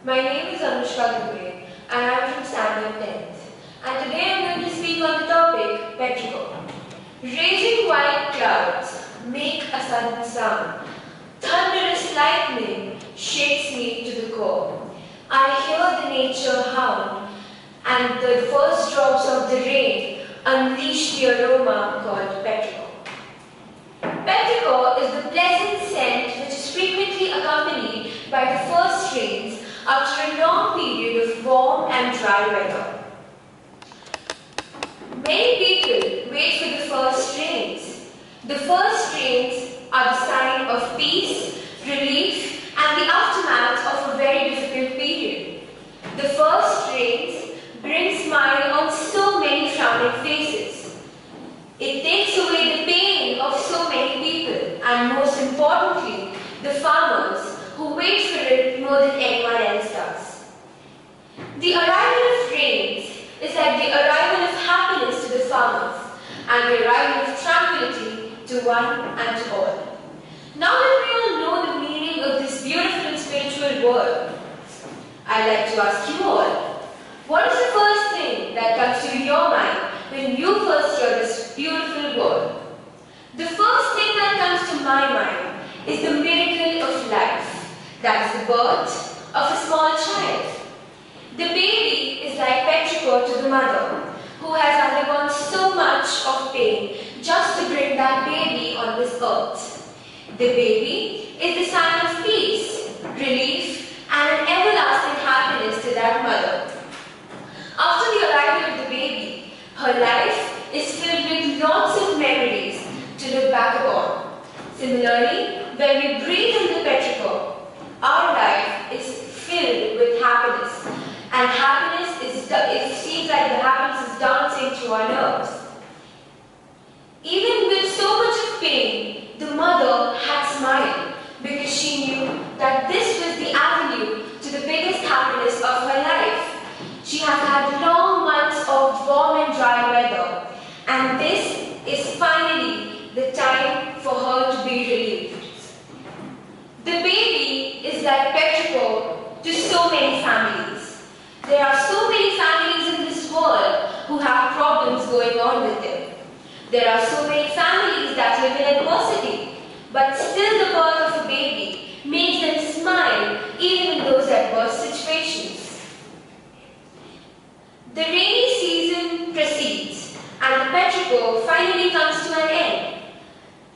My name is Anushka Dubey and I am from Standard 10th. And today I am going to speak on the topic Petrichor. Raising white clouds make a sudden sound. Thunderous lightning shakes me to the core. I hear the nature hound, and the first drops of the rain unleash the aroma called Petrichor. Petrichor is the pleasant scent which is frequently accompanied by the first rains after a long period of warm and dry weather. Many people wait for the first rains. The first rains are the sign of peace, relief, and the aftermath of a very difficult period. The first rains bring smile on so many frowning faces. It takes away the pain of so many people, and most importantly, the farmers who wait for it more than anyone else does. The arrival of rains is like the arrival of happiness to the farmers and the arrival of tranquility to one and to all. Now that we all know the meaning of this beautiful and spiritual word, I'd like to ask you all, what is the first thing that comes to your mind when you first hear this beautiful word? The first thing that comes to my mind is the miracle of life, that is the birth of a small child. The baby is like Petrichor to the mother, who has undergone so much of pain just to bring that baby on this earth. The baby is the sign of peace, relief, and an everlasting happiness to that mother. After the arrival of the baby, her life is filled with lots of memories to look back upon. Similarly, when we breathe in the Petrichor, our life is filled with happiness, and it seems like the happiness is dancing through our nerves. Even with so much of pain, the mother had smiled because she knew that this was the avenue to the biggest happiness of her life. She has had long months of warm and dry weather, and this is finally the time for her to be relieved. The baby is like Petrichor to so many families. There are so many families in this world who have problems going on with them. There are so many families that live in adversity, but still the birth of a baby makes them smile even in those adverse situations. The rainy season proceeds and the Petrichor finally comes to an end.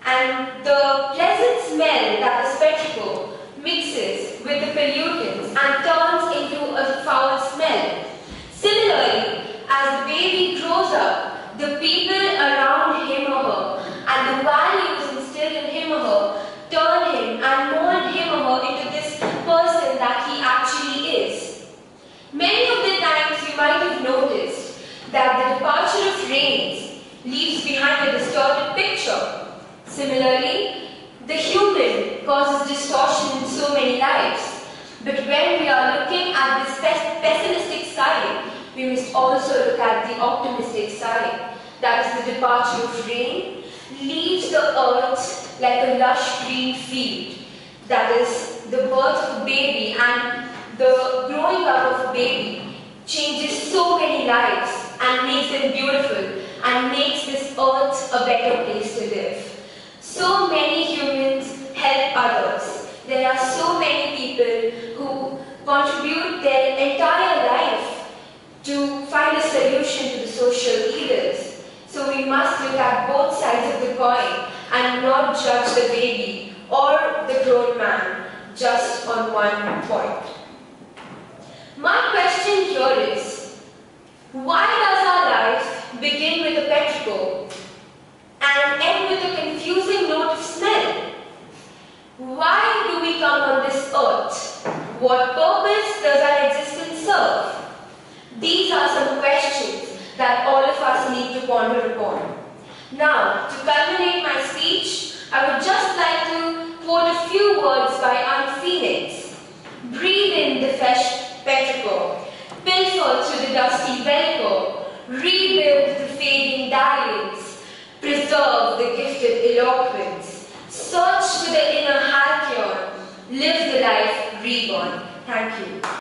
And the pleasant smell that is Petrichor mixes with the pollutants and turns into a foul smell. Similarly, as the baby grows up, the people around him or her and the values instilled in him or her turn him and mold him or her into this person that he actually is. Many of the times you might have noticed that the departure of rains leaves behind a distorted picture. Similarly, the human causes distortion in so many lives. But when we are looking at this pessimistic side, we must also look at the optimistic side. That is the departure of rain leaves the earth like a lush green field. That is the birth of a baby, and the growing up of a baby changes so many lives and makes them beautiful and makes this earth a better place to live. So many humans help others. There are so many people who contribute their entire life to find a solution to the social evils. So we must look at both sides of the coin and not judge the baby or the grown man just on one point. My question here is, why does our life begin with a Petrichor and end with a confusing note of smell? Why do we come on this earth? What purpose does our existence serve? These are some questions that all of us need to ponder upon. Now, to culminate my speech, I would just like to quote a few words by Phoenix. Breathe in the fresh Petrichor, pilfer through the dusty Velcro, rebuild the fading dalliance, preserve the gifted eloquence, search for the inner halcyon, live the life reborn. Thank you.